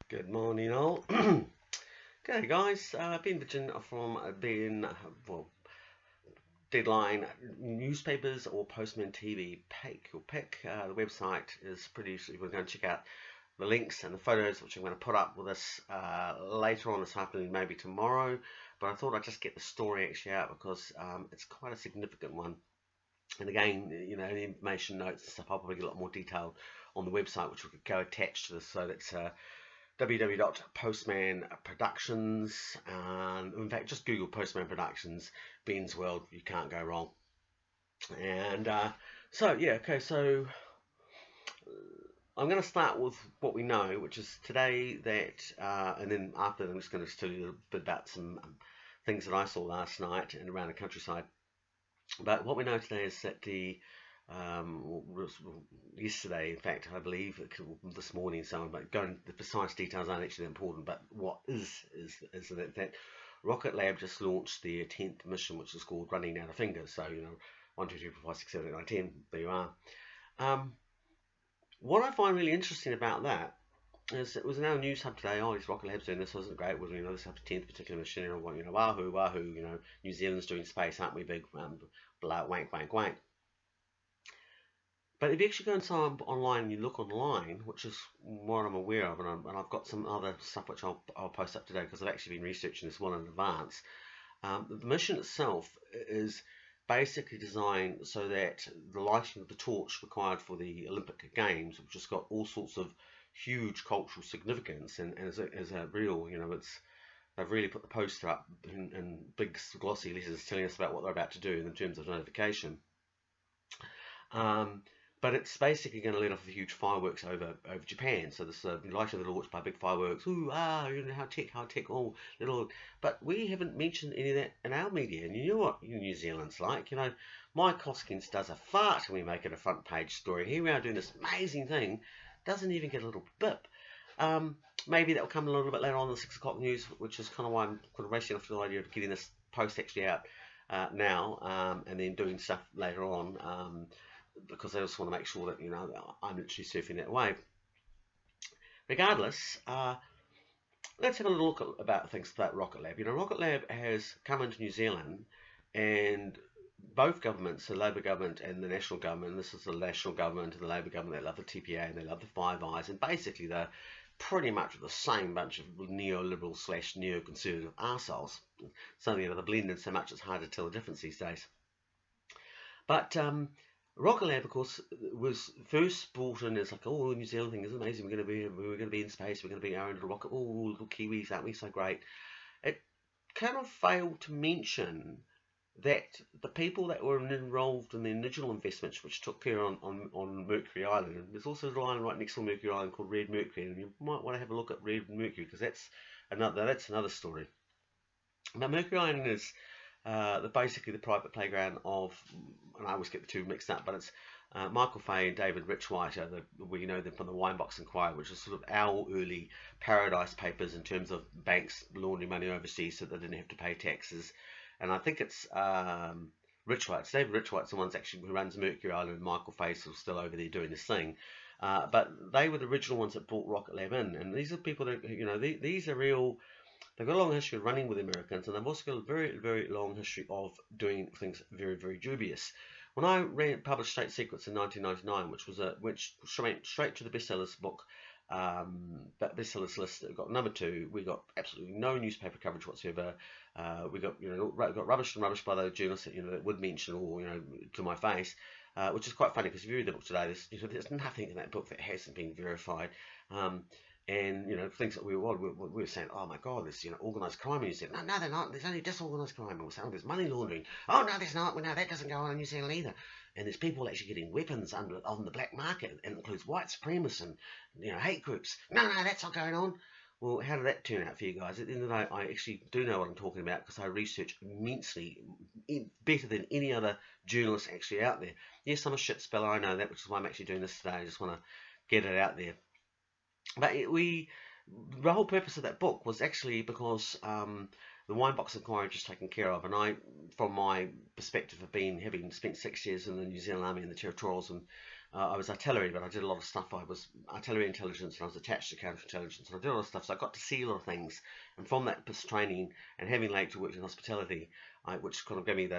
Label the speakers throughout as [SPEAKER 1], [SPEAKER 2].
[SPEAKER 1] Good morning, all. Okay, guys. Ben Vidgen from Deadline Newspapers or Postman TV. Pick your pick. The website is pretty. So we're going to check out the links and the photos, which I'm going to put up with us later on this afternoon, maybe tomorrow. But I thought I'd just get the story actually out because it's quite a significant one. And again, any information notes and stuff, I'll probably get a lot more detailed on the website, which we could go attached to this. So that's www.postmanproductions, and in fact just Google Postman Productions, Ben's World, you can't go wrong. And so I'm going to start with what we know, which is today that, and then after I'm just going to tell you a bit about some things that I saw last night and around the countryside. But what we know today is that yesterday, in fact, I believe this morning, but the precise details aren't actually important. But what is that Rocket Lab just launched their 10th mission, which is called Running Out of Fingers. So 1, 2, 3, 4, 5, 6, 7, 8, 9, 10. There you are. What I find really interesting about that is it was in our news hub today. Oh, this Rocket Lab's doing this, wasn't great. Well, this is the 10th particular mission. Wahoo, New Zealand's doing space, aren't we? Big wank. But if you actually go and sign up online and you look online, which is what I'm aware of, and I've got some other stuff which I'll post up today because I've actually been researching this one in advance. The mission itself is basically designed so that the lighting of the torch required for the Olympic Games, which has got all sorts of huge cultural significance, and as a real, they've really put the poster up in big glossy letters telling us about what they're about to do in terms of notification. But it's basically going to let off a huge fireworks over Japan. So this lighting the torch by big fireworks. Ooh, how tech, all little. But we haven't mentioned any of that in our media. And you know what New Zealand's like. Mike Hoskins does a fart when we make it a front page story. Here we are doing this amazing thing. Doesn't even get a little bip. Maybe that will come a little bit later on in the 6 o'clock news, which is kind of why I'm kind of racing off to the idea of getting this post actually out now, and then doing stuff later on, because I just want to make sure that I'm literally surfing that wave. Regardless, let's have a little look about things about Rocket Lab. Rocket Lab has come into New Zealand, and both governments, the Labour government and the national government, this is the national government and the Labour government, they love the TPA and they love the Five Eyes, and basically they're pretty much the same bunch of neoliberal / neoconservative arseholes. So they're blended so much it's hard to tell the difference these days. But Rocket Lab, of course, was first brought in as like, oh, the New Zealand thing is amazing. We're going to be in space. We're going to be our own little rocket. Oh, little Kiwis, aren't we so great? It kind of failed to mention that the people that were involved in the original investments, which took care on Mercury Island, and there's also a line right next to Mercury Island called Red Mercury, and you might want to have a look at Red Mercury because that's another story. Now, Mercury Island is basically the private playground of, and I always get the two mixed up, but it's Michael Fay and David Richwhite, we know them from the Winebox Inquiry, which is sort of our early Paradise Papers in terms of banks laundering money overseas so they didn't have to pay taxes. And I think it's Richwhite. David Richwhite's the ones actually who runs Mercury Island, and Michael Fay's still over there doing this thing. But they were the original ones that brought Rocket Lab in, and these are people that these are real. They've got a long history of running with the Americans, and they've also got a very, very long history of doing things very, very dubious. When I published State Secrets in 1999, which went straight to the bestsellers book, that bestsellers list, it got number 2. We got absolutely no newspaper coverage whatsoever. We got got rubbish by those journalists that would mention or to my face, which is quite funny because if you read the book today, there's nothing in that book that hasn't been verified. And things that we were saying, oh my God, there's organised crime, and you said, no, they're not. There's only disorganised crime. And we're saying, oh, there's money laundering. Oh no, there's not. Well, no, that doesn't go on in New Zealand either. And there's people actually getting weapons on the black market, and it includes white supremacists and hate groups. No, that's not going on. Well, how did that turn out for you guys? At the end of the day, I actually do know what I'm talking about because I research immensely, better than any other journalist actually out there. Yes, I'm a shit speller, I know that, which is why I'm actually doing this today. I just want to get it out there. But the whole purpose of that book was actually because the Winebox Inquiry just taken care of, and I, from my perspective of having spent 6 years in the New Zealand Army and the Territorials, and I was artillery, but I did a lot of stuff. I was artillery intelligence, and I was attached to counterintelligence, and I did a lot of stuff. So I got to see a lot of things, and from that training and having later worked in hospitality, which kind of gave me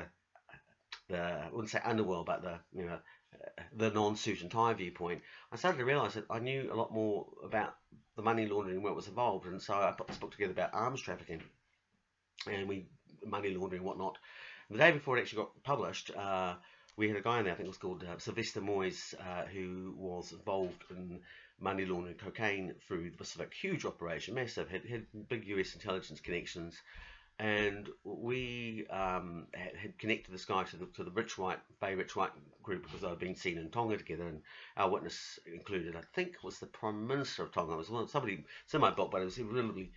[SPEAKER 1] I wouldn't say underworld, but the non-suit and tie viewpoint. I started to realise that I knew a lot more about the money laundering and what was involved, and so I put this book together about arms trafficking and money laundering and whatnot. And the day before it actually got published, we had a guy in there, I think it was called Sylvester Moyes, who was involved in money laundering cocaine through the Pacific. Huge operation, massive, had big US intelligence connections. And we had connected this guy to the Bay Rich White group because they'd been seen in Tonga together, and our witness included, I think, was the Prime Minister of Tonga. It was somebody, it's in my book, but it was a really,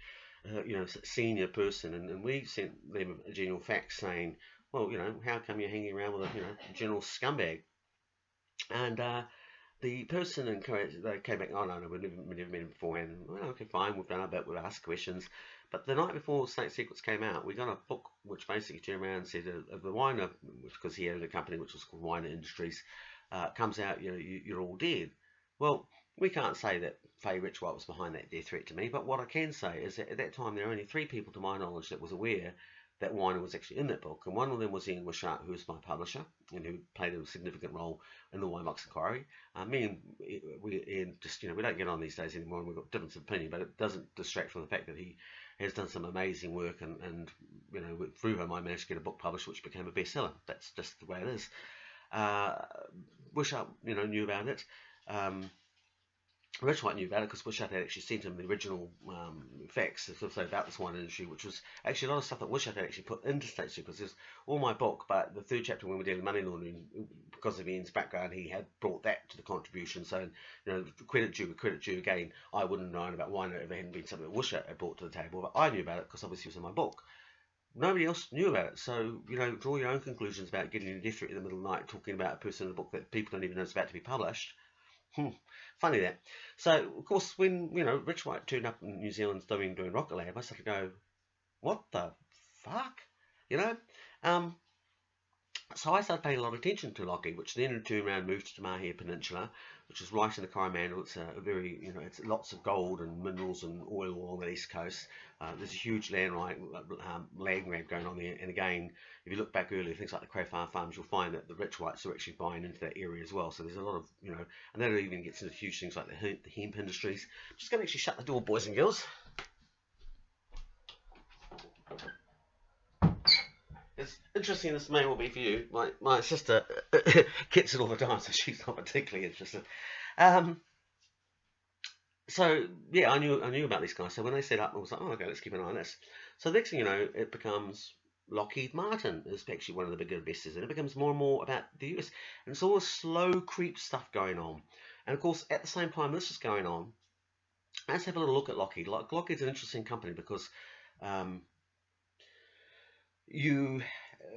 [SPEAKER 1] senior person, and we sent them a general fax saying, well, how come you're hanging around with a general scumbag? And the person encouraged, they came back, oh no, we've never met him beforehand. Well, okay, fine, we've done our bit, we've asked questions. But the night before State Secrets came out, we got a book which basically turned around and said, the Weiner, because he had a company which was called Weiner Industries, comes out, you're all dead. Well, we can't say that Faye Richwhite was behind that death threat to me, but what I can say is that at that time there were only 3 people to my knowledge that was aware that Weiner was actually in that book, and one of them was Ian Wishart, who was my publisher and who played a significant role in the Waimax inquiry. Me and Ian just, we don't get on these days anymore, and we've got difference of opinion, but it doesn't distract from the fact that he has done some amazing work, and through him I managed to get a book published which became a bestseller. That's just the way it is. Wishart, knew about it. Richwhite knew about it because Wishart had actually sent him the original facts about this one industry, which was actually a lot of stuff that Wishart had actually put into State Secrets. There's all my book, but the 3rd chapter when we're dealing with money laundering, because of Ian's background, he had brought that to the contribution. So, credit due again. I wouldn't have known about Weiner if it hadn't been something that Wishart had brought to the table, but I knew about it because obviously it was in my book. Nobody else knew about it, so draw your own conclusions about getting a death threat in the middle of the night, talking about a person in a book that people don't even know is about to be published. Funny that. So, of course, when, Richwhite turned up in New Zealand doing Rocket Lab, I started to go, what the fuck? So I started paying a lot of attention to Lockheed, which then in turn around moved to Mahia Peninsula, which is right in the Coromandel. It's a very, it's lots of gold and minerals and oil along the east coast. There's a huge land grab going on there. And again, if you look back earlier, things like the Crowfarm farms, you'll find that the Richwhites are actually buying into that area as well. So there's a lot of, and that even gets into huge things like the hemp industries. I'm just going to actually shut the door, boys and girls. It's interesting, this may well be for you. My sister gets it all the time, so she's not particularly interested. So yeah, I knew about these guys. So when they set up, I was like, oh, okay, let's keep an eye on this. So the next thing you know, it becomes Lockheed Martin is actually one of the bigger investors, and it becomes more and more about the US. And it's all this slow creep stuff going on. And of course, at the same time this is going on, let's have a little look at Lockheed. Lockheed's an interesting company because you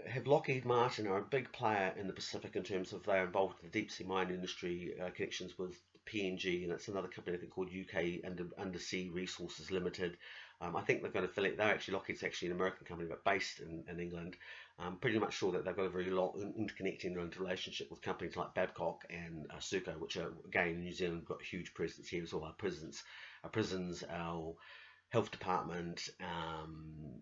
[SPEAKER 1] have Lockheed Martin are a big player in the Pacific in terms of they're involved in the deep sea mine industry, connections with PNG, and it's another company I think called UK Undersea Resources Limited. I think they've got an affiliate. They're actually Lockheed's actually an American company but based in England. I'm pretty much sure that they've got a very long interconnecting relationship with companies like Babcock and Serco, which are again in New Zealand got a huge presence here as well. Our prisons, our health department,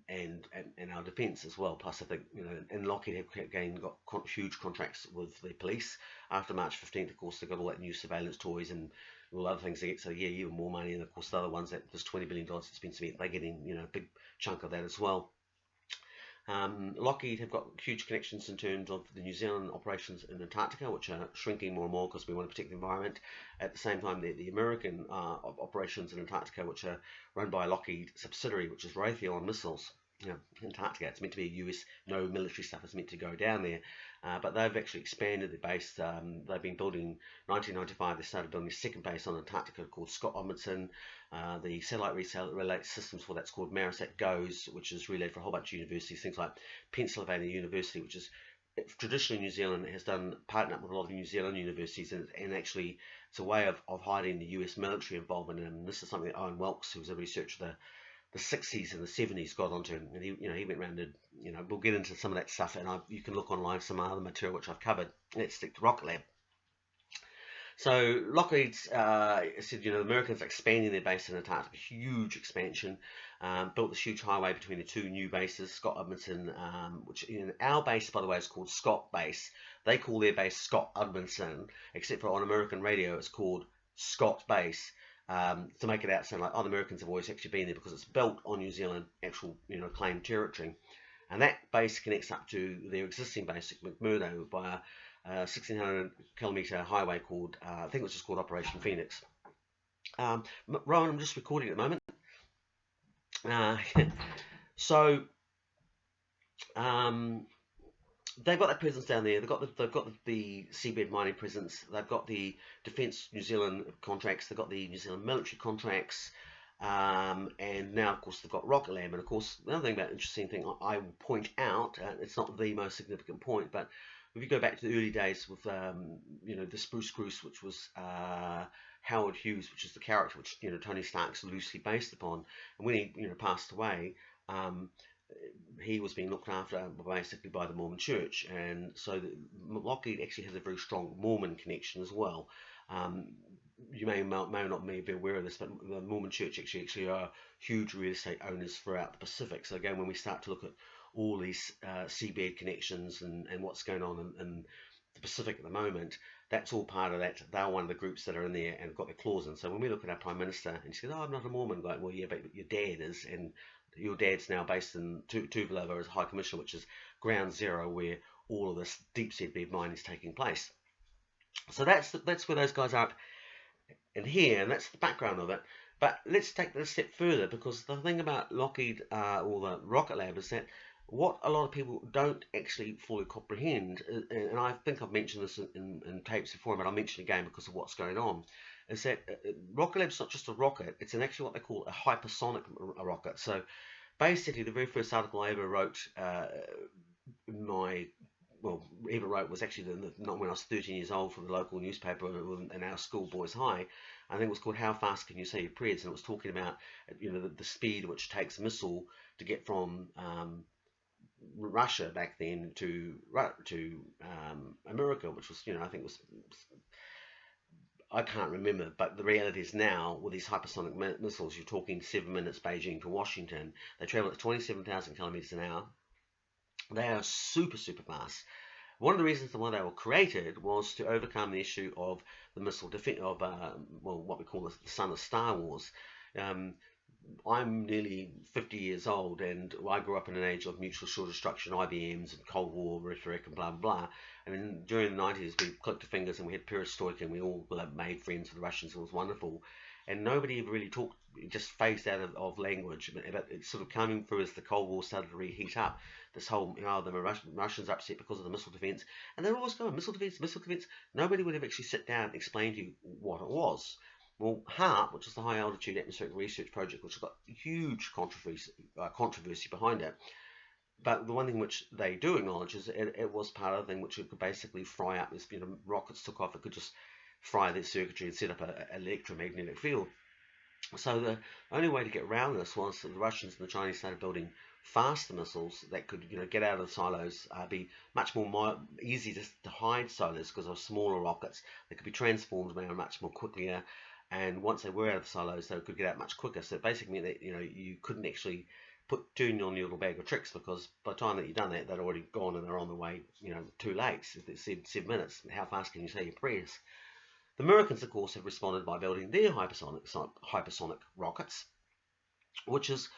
[SPEAKER 1] and our defence as well. Plus, I think and Lockheed have again got huge contracts with the police. After March 15th, of course, they've got all that new surveillance toys and all other things they get. So yeah, even more money. And of course, the other ones that there's $20 billion that's been spent, they're getting a big chunk of that as well. Lockheed have got huge connections in terms of the New Zealand operations in Antarctica, which are shrinking more and more because we want to protect the environment. At the same time, the American operations in Antarctica, which are run by a Lockheed subsidiary, which is Raytheon Missiles. Antarctica, it's meant to be US, no military stuff is meant to go down there, but they've actually expanded their base. They've been building, 1995 they started building a second base on Antarctica called Scott Omberton. The satellite relay systems for that's called Marisat GOES, which is relayed for a whole bunch of universities, things like Pennsylvania University, which is traditionally New Zealand has done partnered up with a lot of New Zealand universities, and actually it's a way of hiding the US military involvement in. And this is something that Owen Welks, who was a researcher the 60s and the 70s, got onto, and he went around and we'll get into some of that stuff, and you can look online some other material which I've covered. Let's stick to Rocket Lab. So Lockheed said, the Americans are expanding their base in Antarctica, huge expansion, built this huge highway between the two new bases, Scott Edmondson, which in our base, by the way, is called Scott Base. They call their base Scott Edmondson, except for on American radio, it's called Scott Base. To make it out sound like, the Americans have always actually been there because it's built on New Zealand actual, claimed territory. And that base connects up to their existing base at McMurdo by a 1,600-kilometre highway called, I think it was just called Operation Phoenix. Rowan, I'm just recording at the moment. So they've got that presence down there. They've got the seabed mining presence. They've got the Defence New Zealand contracts. They've got the New Zealand military contracts. And now, of course, they've got Rocket Lab. And of course, another thing about interesting thing I will point out, it's not the most significant point, but if you go back to the early days with, the Spruce Goose, which was Howard Hughes, which is the character which Tony Stark's loosely based upon, and when he passed away, he was being looked after basically by the Mormon Church, and so Lockheed actually has a very strong Mormon connection as well. You may not be aware of this, but the Mormon Church actually are huge real estate owners throughout the Pacific. So again, when we start to look at all these seabed connections and what's going on in the Pacific at the moment, that's all part of that. They're one of the groups that are in there and got their claws in. So when we look at our Prime Minister and she says, I'm not a Mormon, like, well, yeah, but your dad is, and your dad's now based in Tuvalu as High Commissioner, which is ground zero where all of this deep seabed mining is taking place. So that's where those guys are in here, and that's the background of it. But let's take this a step further, because the thing about Lockheed or the Rocket Lab is that what a lot of people don't actually fully comprehend, and I think I've mentioned this in tapes before, but I'll mention it again because of what's going on, is that Rocket Lab's not just a rocket, it's actually what they call a hypersonic rocket. So basically the very first article I ever wrote, was actually not when I was 13 years old for the local newspaper in our school, Boys High. I think it was called How Fast Can You Say Your Prayers, and it was talking about the speed at which it takes a missile to get from Russia back then to America, which was, I think it was, I can't remember, but the reality is now with these hypersonic missiles, you're talking 7 minutes Beijing to Washington. They travel at 27,000 kilometers an hour. They are super, super fast. One of the reasons why they were created was to overcome the issue of the missile defense of, what we call the son of Star Wars. I'm nearly 50 years old, and I grew up in an age of mutual assured destruction, IBMs, and Cold War rhetoric, and blah, blah, blah. And during the 90s, we clicked the fingers and we had perestroika, and we all made friends with the Russians. It was wonderful. And nobody ever really talked, it just phased out of language. But it's sort of coming through as the Cold War started to reheat up. This whole, the Russians are upset because of the missile defense. And they're always going, missile defense, missile defense. Nobody would have actually sit down and explain to you what it was. Well, HAARP, which is the High Altitude Atmospheric Research Project, which has got huge controversy behind it, but the one thing which they do acknowledge is it was part of the thing which it could basically fry up. As rockets took off, it could just fry their circuitry and set up an electromagnetic field. So the only way to get around this was that the Russians and the Chinese started building faster missiles that could, get out of the silos, be much more easy to hide silos because of smaller rockets. They could be transformed much more quickly. And once they were out of the silos, they could get out much quicker. So it basically meant that you couldn't actually turn on your little bag of tricks, because by the time that you've done that, they'd already gone and they're on the way. Too late. It's 7 minutes. How fast can you say your prayers? The Americans, of course, have responded by building their hypersonic rockets, which is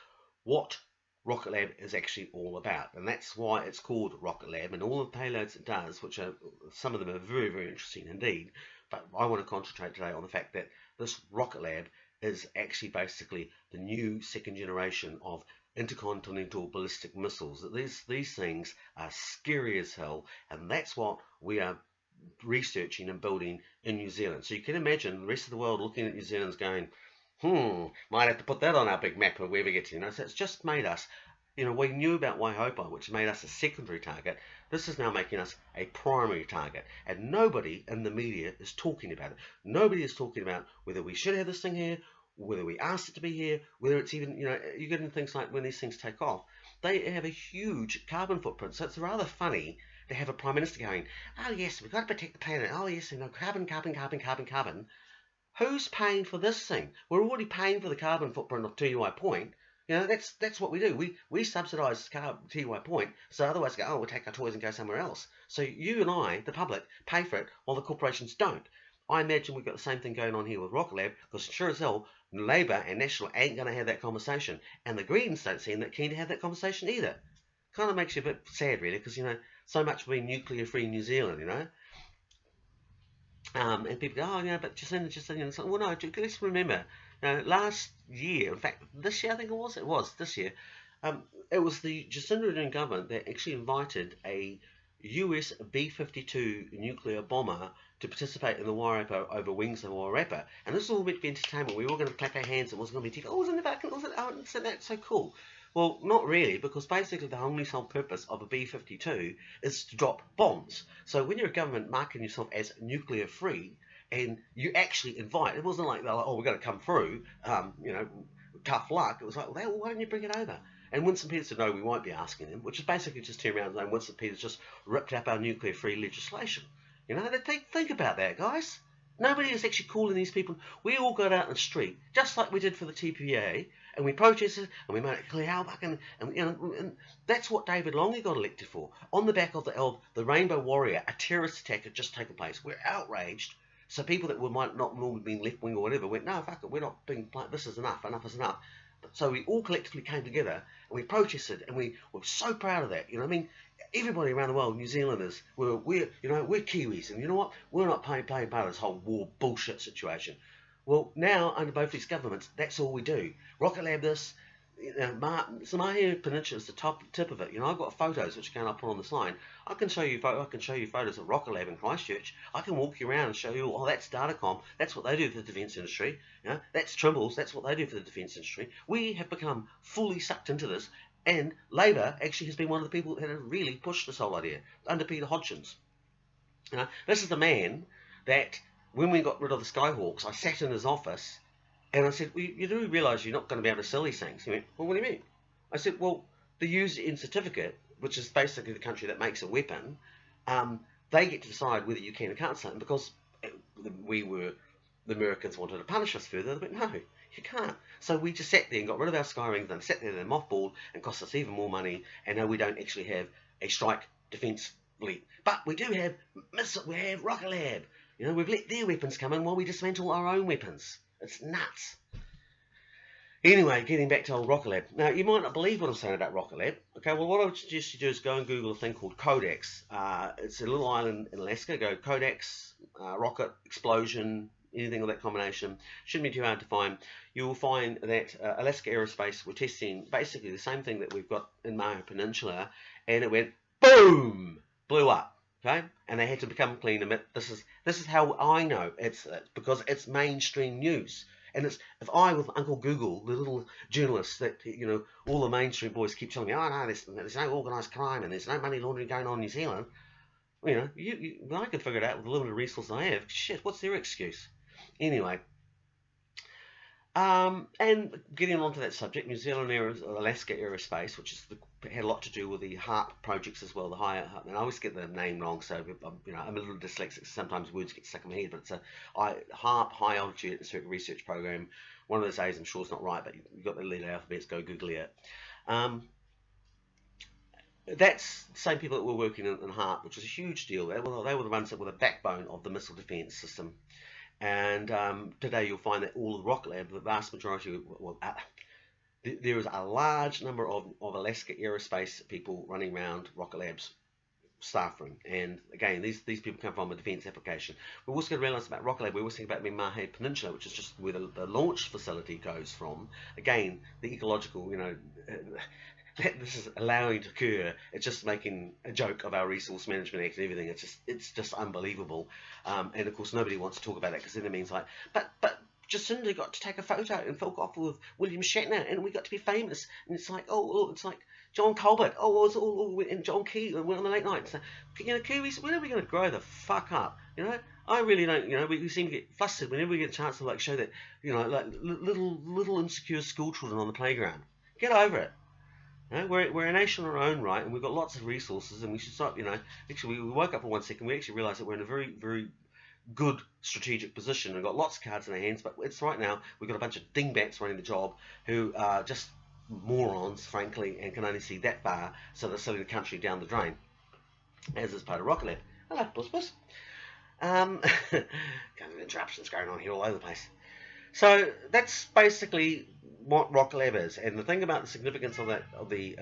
[SPEAKER 1] what Rocket Lab is actually all about, and that's why it's called Rocket Lab. And all the payloads it does, which are some of them are very, very interesting indeed. But I want to concentrate today on the fact that this Rocket Lab is actually basically the new second generation of intercontinental ballistic missiles. That these things are scary as hell, and that's what we are researching and building in New Zealand. So you can imagine the rest of the world looking at New Zealand's going, might have to put that on our big map if we ever get to. So it's just made us, we knew about Waihopa, which made us a secondary target. This is now making us a primary target, and nobody in the media is talking about it. Nobody is talking about whether we should have this thing here, whether we asked it to be here, whether it's even, you get into things like when these things take off, they have a huge carbon footprint. So it's rather funny to have a prime minister going, oh yes, we've got to protect the planet. Oh yes, carbon, carbon, carbon, carbon, carbon. Who's paying for this thing? We're already paying for the carbon footprint of TY Point. That's what we do. We subsidise TY Point, so otherwise go, oh, we'll take our toys and go somewhere else. So you and I, the public, pay for it while the corporations don't. I imagine we've got the same thing going on here with Rocket Lab, because sure as hell, Labour and National ain't going to have that conversation. And the Greens don't seem that keen to have that conversation either. Kind of makes you a bit sad, really, because, so much for being nuclear-free New Zealand, and people go, oh, but Jacinda, well, no, let's remember, last year, in fact, this year, I think it was this year, it was the Jacinda Ardern government that actually invited a US B-52 nuclear bomber to participate in the Wairarapa over wings of Wairarapa. And this was all meant to be entertainment. We were all going to clap our hands. It wasn't going to be, oh, wasn't that so cool? Well, not really, because basically the only sole purpose of a B-52 is to drop bombs. So when you're a government marking yourself as nuclear free, and you actually invite, it wasn't like they're like, oh, we're going to come through, tough luck. It was like, well, why don't you bring it over? And Winton Peters said, no, we won't be asking him, which is basically just turn around and saying Winton Peters just ripped up our nuclear-free legislation. Think about that, guys. Nobody is actually calling these people. We all got out in the street, just like we did for the TPA, and we protested, and we made it clear how fucking, and that's what David Longy got elected for. On the back of the Rainbow Warrior, a terrorist attack had just taken place. We're outraged. So people that might not normally be left-wing or whatever went, no, fuck it, we're not being, this is enough is enough. So we all collectively came together, and we protested, and we were so proud of that. Everybody around the world, New Zealanders, we're Kiwis, and you know what? We're not playing part of this whole war bullshit situation. Well, now, under both these governments, that's all we do. Rocket Lab this, Mahia Peninsula is the tip of it. I've got photos which I'll put on the slide. I can show you photos of Rocket Lab in Christchurch. I can walk you around and show you, oh, that's Datacom. That's what they do for the defence industry. That's Trimble's. That's what they do for the defence industry. We have become fully sucked into this, and Labour actually has been one of the people that have really pushed this whole idea under Peter Hodgins. This is the man that, when we got rid of the Skyhawks, I sat in his office. And I said, well, you do realise you're not going to be able to sell these things. He went, well, what do you mean? I said, well, the user-in certificate, which is basically the country that makes a weapon, they get to decide whether you can or can't sell them, because the Americans wanted to punish us further. They went, no, you can't. So we just sat there and got rid of our Sky Rings, and sat there and they're mothballed and cost us even more money, and now we don't actually have a strike defence fleet. But we do have we have Rocket Lab. We've let their weapons come in while we dismantle our own weapons. It's nuts. Anyway, getting back to old Rocket Lab. Now, you might not believe what I'm saying about Rocket Lab. Okay, well, what I would suggest you do is go and Google a thing called Codex. It's a little island in Alaska. Go Codex, rocket, explosion, anything of that combination. Shouldn't be too hard to find. You will find that Alaska Aerospace were testing basically the same thing that we've got in Mahia Peninsula, and it went boom, blew up. Okay, and they had to become clean. This is how I know it's because it's mainstream news. And it's, if I, with Uncle Google, the little journalist that all the mainstream boys keep telling me, oh no, there's no organised crime and there's no money laundering going on in New Zealand. I can figure it out with the limited resources I have. Shit, what's their excuse? Anyway. And getting on to that subject, New Zealand Alaska Aerospace, which had a lot to do with the HARP projects as well, and I always get the name wrong, so I'm a little dyslexic, so sometimes words get stuck in my head, but it's a HARP, High Altitude Atmospheric Research Program. One of those A's I'm sure it's not right, but you've got the letter alphabets, go Google it. That's the same people that were working in HARP, which was a huge deal. They were the ones that were the backbone of the missile defence system. And today you'll find that all of Rocket Lab, the vast majority, there is a large number of Alaska Aerospace people running around Rocket Lab's staff room. And again, these people come from a defence application. We're also going to realise about Rocket Lab, we're also thinking about the Mahia Peninsula, which is just where the launch facility goes from. Again, the ecological, this is allowing to occur. It's just making a joke of our Resource Management Act and everything. It's just unbelievable. And of course, nobody wants to talk about that because then it means like, but Jacinda got to take a photo and photograph with William Shatner, and we got to be famous. And it's like, oh, it's like John Colbert. Oh, it's all and John Key and on the late night. So, Kiwis, when are we going to grow the fuck up? I really don't. We seem to get flustered whenever we get a chance to show that, like little insecure school children on the playground. Get over it. We're a nation in our own right, and we've got lots of resources, and we should start. Actually, we woke up for 1 second. We actually realised that we're in a very, very good strategic position and got lots of cards in our hands. But it's right now we've got a bunch of dingbats running the job who are just morons, frankly, and can only see that far. So they're selling the country down the drain, as is part of Rocket Lab. Hello, Puss Puss. Kind of interruptions going on here all over the place. So that's basically what Rocket Lab is, and the thing about the significance of that, of the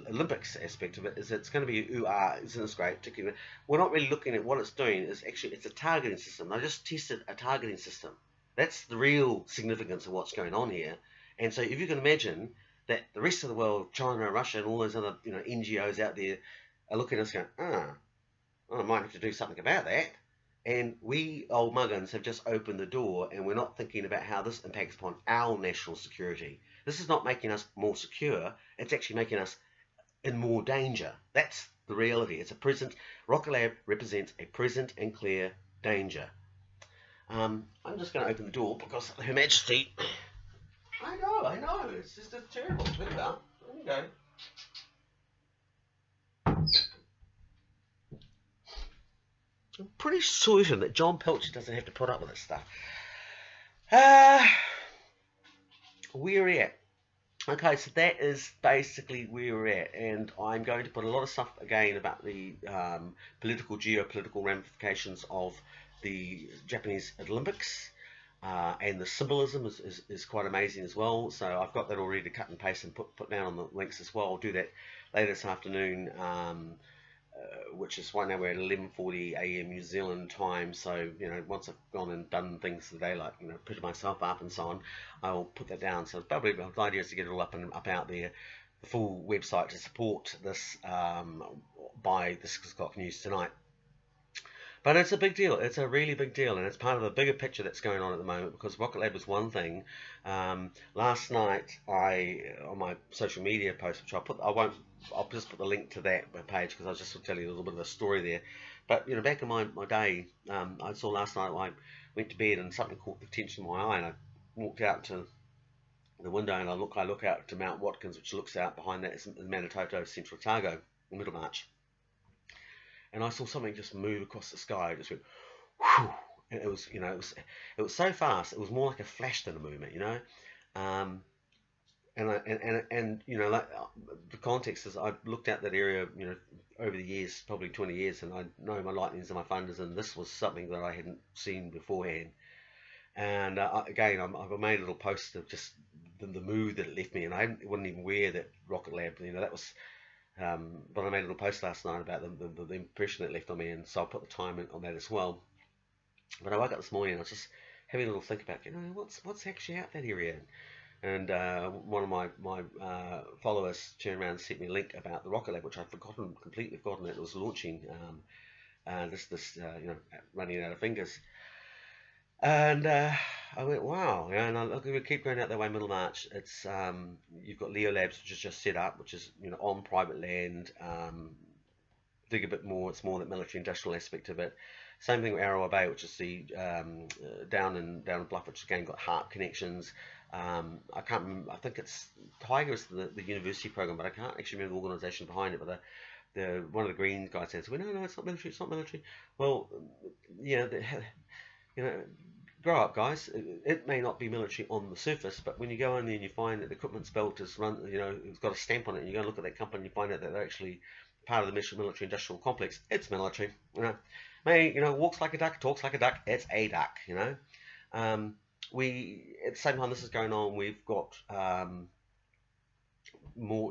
[SPEAKER 1] Olympics aspect of it, is it's going to be isn't this great? Particularly, we're not really looking at what it's doing. Is actually it's a targeting system. They just tested a targeting system. That's the real significance of what's going on here. And so, if you can imagine that the rest of the world, China, Russia, and all those other NGOs out there are looking at us going, I might have to do something about that. And we old muggins have just opened the door, and we're not thinking about how this impacts upon our national security. This is not making us more secure, it's actually making us in more danger. That's the reality. It's a present. Rocket Lab represents a present and clear danger. I'm just going to open the door because Her Majesty. I know. It's just terrible. There we go. There we go. I'm pretty certain that John Pilcher doesn't have to put up with this stuff. Where are we at? Okay, so that is basically where we're at, and I'm going to put a lot of stuff again about the geopolitical ramifications of the Japanese Olympics, and the symbolism is quite amazing as well. So I've got that already to cut and paste and put down on the links as well. I'll do that later this afternoon. Which is right now we're at 11:40 a.m. New Zealand time. So once I've gone and done things today, like put myself up and so on, I'll put that down. So probably the idea is to get it all up out there. The full website to support this by the 6 o'clock news tonight. But it's a big deal. It's a really big deal, and it's part of a bigger picture that's going on at the moment. Because Rocket Lab was one thing. Last night, on my social media post, which I'll just put the link to that page because I was just tell you a little bit of a story there. But back in my day, I saw last night I went to bed and something caught the attention of my eye, and I walked out to the window and I look out to Mount Watkins, which looks out behind that is Manitoto Central Otago in Middlemarch. And I saw something just move across the sky. It just went, whew, and it was so fast. It was more like a flash than a movement, And like the context is I looked at that area, over the years, probably 20 years, and I know my lightnings and my thunders, and this was something that I hadn't seen beforehand. And again, I've made a little post of just the mood that it left me, and I wasn't even aware that Rocket Lab, that was. But I made a little post last night about the impression it left on me, and so I'll put the time on that as well. But I woke up this morning and I was just having a little think about, what's actually out that area. And one of my followers turned around and sent me a link about the Rocket Lab, which I'd completely forgotten that it was launching. Running out of fingers. And I went, wow, and we keep going out that way. Middlemarch, it's you've got Leo Labs, which is just set up, which is on private land. Dig a bit more. It's more that military industrial aspect of it. Same thing with Arrow Bay, which is the down in Bluff, which again got HARP connections. I can't remember. I think it's Tiger is the university program, but I can't actually remember the organisation behind it. But the one of the green guys says, "Well, no, it's not military. It's not military." Well, grow up, guys. It may not be military on the surface, but when you go in there and you find that the equipment's built is run, it's got a stamp on it, and you go and look at that company and you find out that they're actually part of the military industrial complex. It's military. Walks like a duck, talks like a duck. It's a duck. We at the same time this is going on, we've got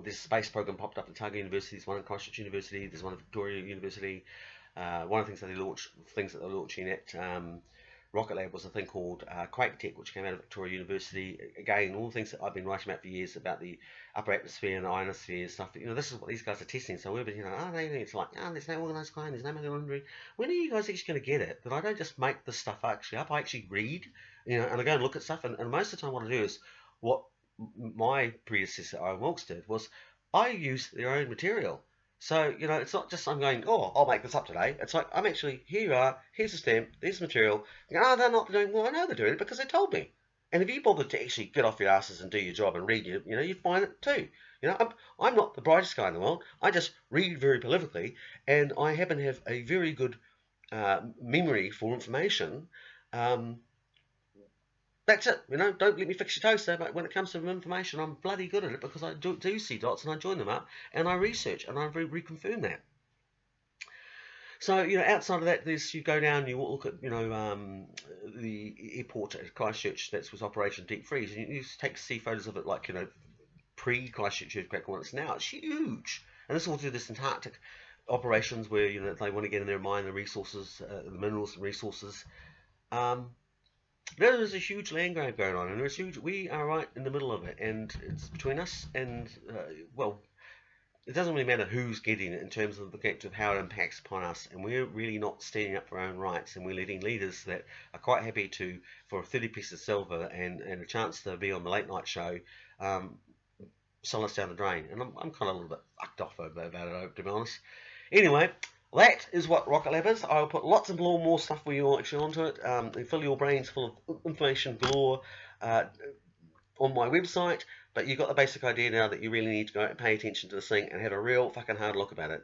[SPEAKER 1] this space program popped up at Otago University. There's one at Christchurch University. There's one at Victoria University. One of the things that they're launching at Rocket Lab was a thing called Quake Tech, which came out of Victoria University. Again, all the things that I've been writing about for years about the upper atmosphere and the ionosphere stuff. This is what these guys are testing. So we've been, it's like, there's no organised crime, there's no manual laundering. When are you guys actually going to get it? That I don't just make this stuff actually up. I actually read, and I go and look at stuff. And most of the time, what I do is what my predecessor Owen Wilkes did was I use their own material. So, it's not just I'm going, I'll make this up today. It's like, I'm actually, here you are, here's the stamp, here's the material. They're not doing, well, I know they're doing it because they told me. And if you bothered to actually get off your asses and do your job and read, you'd find it too. I'm not the brightest guy in the world. I just read very prolifically, and I happen to have a very good memory for information. Um, that's it. Don't let me fix your toaster. But when it comes to information, I'm bloody good at it because I do see dots and I join them up and I research and I reconfirm that. So, outside of that, you go down, you look at, the airport at Christchurch that was Operation Deep Freeze, and you take see photos of it like, pre-Christchurch earthquake when it's now. It's huge. And this is all through this Antarctic operations where, they want to get in there and mine the resources, the minerals and resources. There is a huge land grab going on, and it's huge. We are right in the middle of it, and it's between us and, it doesn't really matter who's getting it in terms of the fact of how it impacts upon us, and we're really not standing up for our own rights, and we're letting leaders that are quite happy for a 30 piece of silver and a chance to be on the late night show, sell us down the drain. And I'm kind of a little bit fucked off about it, to be honest. Anyway, that is what Rocket Lab is. I'll put lots and more stuff for you actually onto it, and fill your brains full of information galore on my website. But you've got the basic idea now that you really need to go and pay attention to this thing and have a real fucking hard look about it.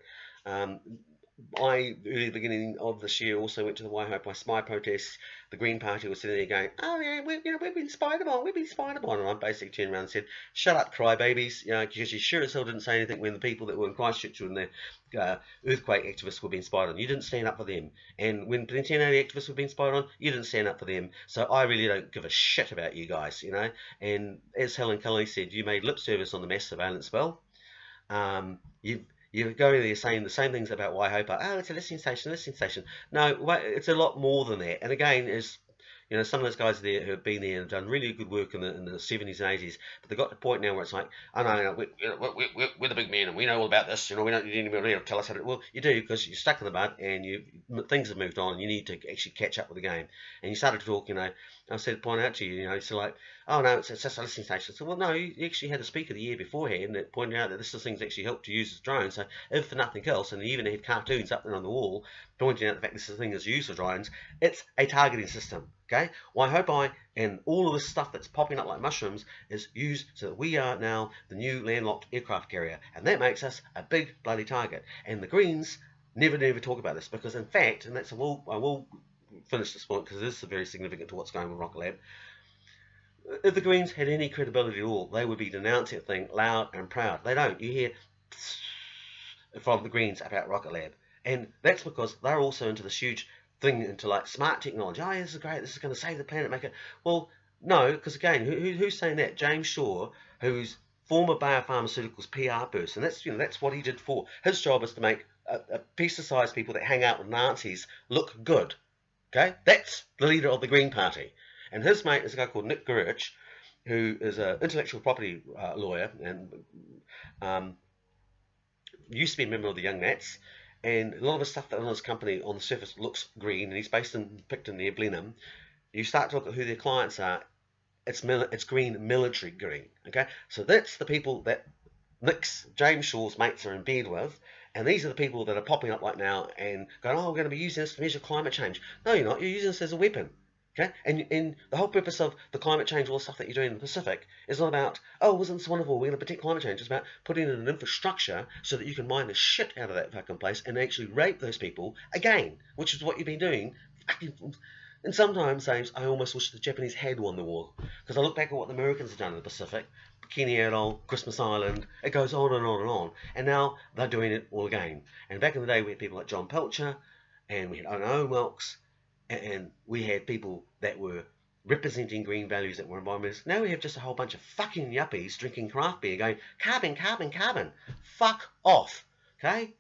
[SPEAKER 1] Early beginning of this year, also went to the Waihope Spy protests. The Green Party was sitting there going, "Oh yeah, we've been spied upon," and I basically turned around and said, "Shut up, crybabies," because you sure as hell didn't say anything when the people that were in Christchurch and the earthquake activists were being spied on. You didn't stand up for them, and when the 1080 activists were being spied on, you didn't stand up for them. So I really don't give a shit about you guys, And as Helen Kelly said, you made lip service on the mass surveillance spell. You go there saying the same things about Waihope. Oh, it's a listening station. No, it's a lot more than that. And again, some of those guys there who have been there and done really good work in the 70s and 80s, but they've got to the point now where it's like, oh no, we're the big men and we know all about this. We don't need anybody to tell us how to. Well, you do, because you're stuck in the mud and things have moved on and you need to actually catch up with the game. And you started to talk, I said, point out to you, so like, oh no, it's just a listening station. So, well, no, you actually had a speaker the year beforehand that pointed out that this thing's actually helped to use as drones. So if for nothing else, and they even had cartoons up there on the wall pointing out the fact this thing is used for drones, it's a targeting system. Okay, Waihope and all of this stuff that's popping up like mushrooms is used so that we are now the new landlocked aircraft carrier, and that makes us a big bloody target. And the Greens never talk about this because, in fact, and I will finish this point because it is very significant to what's going on with Rocket Lab. If the Greens had any credibility at all, they would be denouncing the thing loud and proud. They don't. You hear from the Greens about Rocket Lab, and that's because they're also into this huge thing into like smart technology. Oh, this is great. This is going to save the planet. Make it. Well, no, because again, who's saying that? James Shaw, who's former Bayer Pharmaceuticals PR person. That's what he did for. His job is to make pesticide people that hang out with Nazis look good. Okay, that's the leader of the Green Party, and his mate is a guy called Nick Gurich, who is an intellectual property lawyer and used to be a member of the Young Nats. And a lot of the stuff that on his company on the surface looks green, and he's based in Picton near Blenheim. You start to look at who their clients are, it's green, military green. Okay, so that's the people that James Shaw's mates are in bed with, and these are the people that are popping up right now and going, oh, we're going to be using this to measure climate change. No, you're not. You're using this as a weapon. Okay, and the whole purpose of the climate change, all the stuff that you're doing in the Pacific, is not about, oh, wasn't this wonderful, we're going to protect climate change. It's about putting in an infrastructure so that you can mine the shit out of that fucking place and actually rape those people again, which is what you've been doing. And sometimes, James, I almost wish the Japanese had won the war, because I look back at what the Americans have done in the Pacific, Bikini Atoll, Christmas Island, it goes on and on and on, and now they're doing it all again. And back in the day, we had people like John Pilcher, and we had Ono Wilkes, and we had people that were representing green values that were environmentalists. Now we have just a whole bunch of fucking yuppies drinking craft beer going, carbon, carbon, carbon. Fuck off. Okay?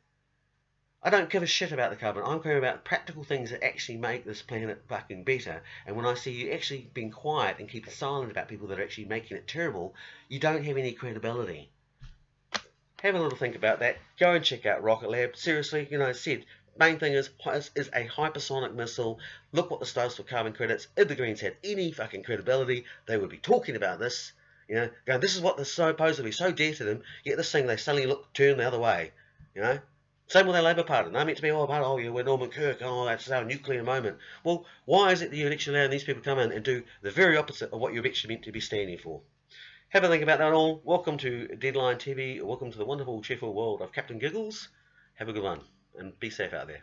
[SPEAKER 1] I don't give a shit about the carbon. I'm caring about practical things that actually make this planet fucking better. And when I see you actually being quiet and keeping silent about people that are actually making it terrible, you don't have any credibility. Have a little think about that. Go and check out Rocket Lab. Seriously, I said, main thing is a hypersonic missile. Look what this does for carbon credits. If the Greens had any fucking credibility, they would be talking about this. Going, this is what they're supposedly so dear to them, yet this thing they suddenly turn the other way. Same with our Labour Party. They're meant to be all about, oh, yeah, we're Norman Kirk, oh, that's our nuclear moment. Well, why is it that you're actually allowing these people to come in and do the very opposite of what you're actually meant to be standing for? Have a think about that all. Welcome to Deadline TV. Welcome to the wonderful, cheerful world of Captain Giggles. Have a good one, and be safe out there.